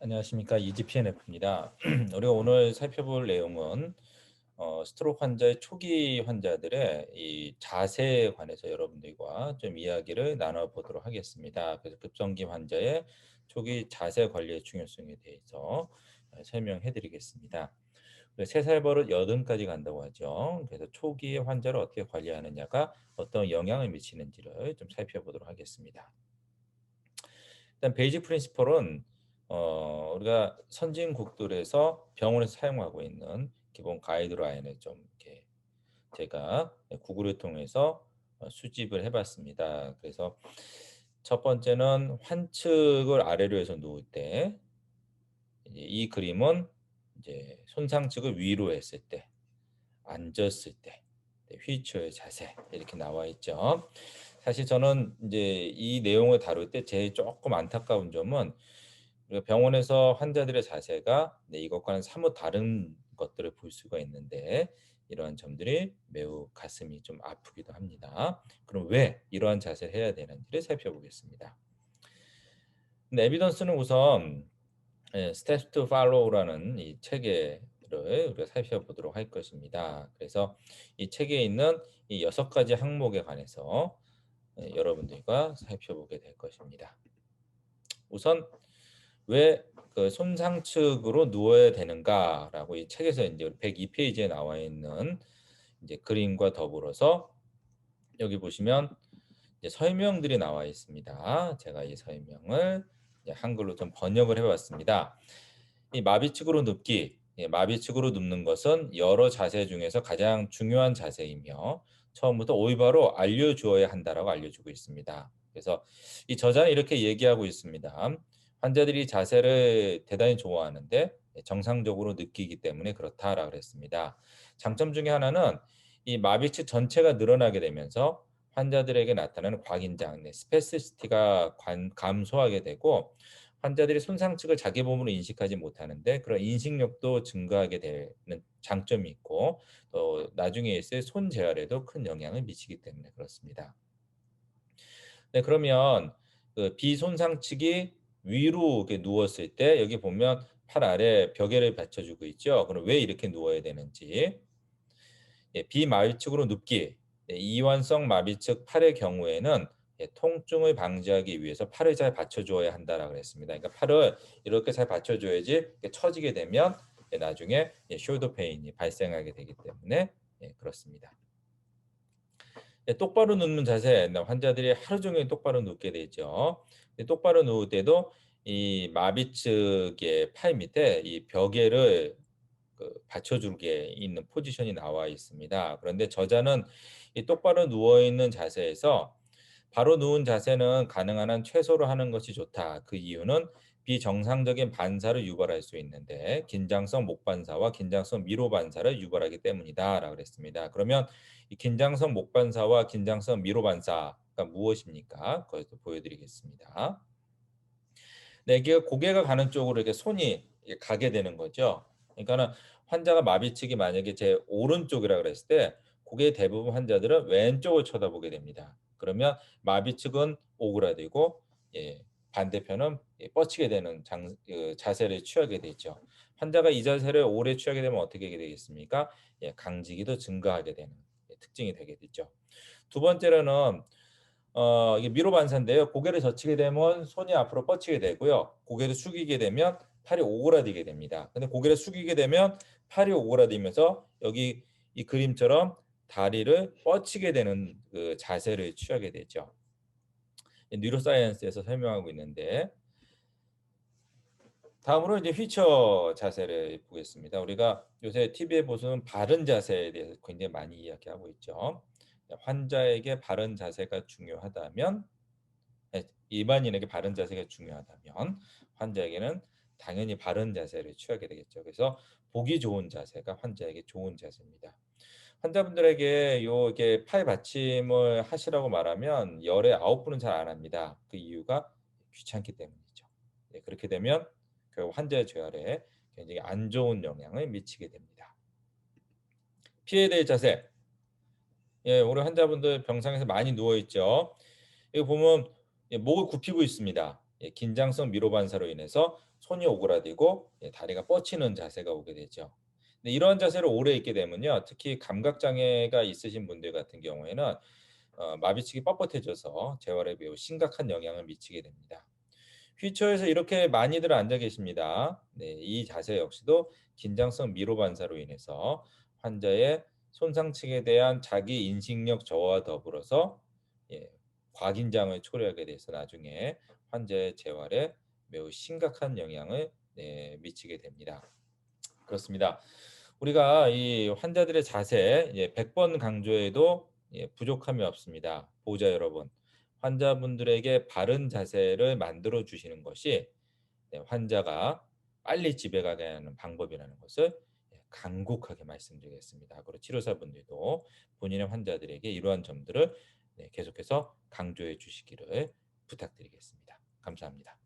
안녕하십니까, 이지PNF입니다. 우리가 오늘 살펴볼 내용은 스트로크 환자의 초기 환자들의 이 자세에 관해서 여러분들과 좀 이야기를 나눠보도록 하겠습니다. 그래서 급성기 환자의 초기 자세 관리의 중요성에 대해서 설명해드리겠습니다. 3살 버릇 8까지 간다고 하죠. 그래서 초기 환자를 어떻게 관리하느냐가 어떤 영향을 미치는지를 좀 살펴보도록 하겠습니다. 일단 베이직 프린시플은 우리가 선진국들에서 병원에서 사용하고 있는 기본 가이드라인을 좀 이렇게 제가 구글을 통해서 수집을 해봤습니다. 그래서 첫 번째는 환측을 아래로 해서 누울 때, 이제 이 그림은 이제 손상측을 위로 했을 때, 앉았을 때, 휠체어의 자세 이렇게 나와 있죠. 사실 저는 이제 이 내용을 다룰 때 제일 조금 안타까운 점은 우리가 병원에서 환자들의 자세가 이것과는 사뭇 다른 것들을 볼 수가 있는데 이러한 점들이 매우 가슴이 좀 아프기도 합니다. 그럼 왜 이러한 자세를 해야 되는지를 살펴보겠습니다. 근데 에비던스는 우선 Steps to Follow라는 이 체계를 우리가 살펴보도록 할 것입니다. 그래서 이 책에 있는 이 6가지 항목에 관해서 여러분들과 살펴보게 될 것입니다. 우선 왜 그 손상측으로 누워야 되는가라고 이 책에서 이제 102페이지에 나와 있는 이제 그림과 더불어서 여기 보시면 이제 설명들이 나와 있습니다. 제가 이 설명을 이제 한글로 좀 번역을 해봤습니다. 이 마비측으로 눕기, 마비측으로 눕는 것은 여러 자세 중에서 가장 중요한 자세이며 처음부터 올바로 알려주어야 한다라고 알려주고 있습니다. 그래서 이 저자는 이렇게 얘기하고 있습니다. 환자들이 자세를 대단히 좋아하는데 정상적으로 느끼기 때문에 그렇다라고 그랬습니다. 장점 중에 하나는 이 마비측 전체가 늘어나게 되면서 환자들에게 나타나는 과긴장, 스페시시티가 감소하게 되고 환자들이 손상측을 자기 몸으로 인식하지 못하는데 그런 인식력도 증가하게 되는 장점이 있고 또 나중에 있을 손 재활에도 큰 영향을 미치기 때문에 그렇습니다. 네, 그러면 그 비손상측이 위로 이렇게 누웠을 때 여기 보면 팔 아래 벽에를 받쳐주고 있죠. 그럼 왜 이렇게 누워야 되는지. 비마비측으로 눕기, 이완성 마비측 팔의 경우에는 통증을 방지하기 위해서 팔을 잘 받쳐줘야 한다라고 했습니다. 그러니까 팔을 이렇게 잘 받쳐줘야지 처지게 되면 나중에 숄더 페인이 발생하게 되기 때문에 그렇습니다. 똑바로 눕는 자세, 환자들이 하루 종일 똑바로 눕게 되죠. 똑바로 누울 때도 이 마비측의 팔 밑에 이 벽에를 받쳐주게 있는 포지션이 나와 있습니다. 그런데 저자는 이 똑바로 누워 있는 자세에서 바로 누운 자세는 가능한 한 최소로 하는 것이 좋다. 그 이유는 비정상적인 반사를 유발할 수 있는데 긴장성 목 반사와 긴장성 미로 반사를 유발하기 때문이다라고 그랬습니다. 그러면 이 긴장성 목 반사와 긴장성 미로 반사가 무엇입니까? 그걸 또 보여드리겠습니다. 네, 이게 고개가 가는 쪽으로 이렇게 손이 가게 되는 거죠. 그러니까는 환자가 마비측이 만약에 제 오른쪽이라 그랬을 때 고개 대부분 환자들은 왼쪽을 쳐다보게 됩니다. 그러면 마비측은 오그라들고 반대편은 뻗치게 되는 자세를 취하게 되죠. 환자가 이 자세를 오래 취하게 되면 어떻게 되겠습니까? 강직이 더 증가하게 되는 특징이 되게 되죠. 두 번째로는 이게 미로 반사인데요. 고개를 젖히게 되면 손이 앞으로 뻗치게 되고요. 고개를 숙이게 되면 팔이 오그라들게 됩니다. 근데 고개를 숙이게 되면 팔이 오그라들면서 여기 이 그림처럼 다리를 뻗치게 되는 그 자세를 취하게 되죠. 뉴로사이언스에서 설명하고 있는데 다음으로 이제 휠체어 자세를 보겠습니다. 우리가 요새 TV에 보시는 바른 자세에 대해서 굉장히 많이 이야기하고 있죠. 환자에게 바른 자세가 중요하다면 일반인에게 바른 자세가 중요하다면 환자에게는 당연히 바른 자세를 취하게 되겠죠. 그래서 보기 좋은 자세가 환자에게 좋은 자세입니다. 환자분들에게 요게 팔 받침을 하시라고 말하면 열의 9분은 잘 안 합니다. 그 이유가 귀찮기 때문이죠. 그렇게 되면 결국 환자의 재활에 굉장히 안 좋은 영향을 미치게 됩니다. 피해야 될 자세. 우리 환자분들 병상에서 많이 누워 있죠. 이거 보면 목을 굽히고 있습니다. 긴장성 미로 반사로 인해서 손이 오그라들고 다리가 뻗치는 자세가 오게 되죠. 근데 이런 자세를 오래 있게 되면요. 특히 감각 장애가 있으신 분들 같은 경우에는 마비축이 뻣뻣해져서 재활에 매우 심각한 영향을 미치게 됩니다. 휠체어에서 이렇게 많이들 앉아 계십니다. 네, 이 자세 역시도 긴장성 미로 반사로 인해서 환자의 손상층에 대한 자기 인식력 저하와 더불어서 예, 과긴장을 초래하게 돼서 나중에 환자의 재활에 매우 심각한 영향을 미치게 됩니다. 그렇습니다. 우리가 이 환자들의 자세 100번 강조해도 부족함이 없습니다. 보호자 여러분, 환자분들에게 바른 자세를 만들어 주시는 것이 환자가 빨리 집에 가게 하는 방법이라는 것을 간곡하게 말씀드리겠습니다. 그리고 치료사분들도 본인의 환자들에게 이러한 점들을 계속해서 강조해 주시기를 부탁드리겠습니다. 감사합니다.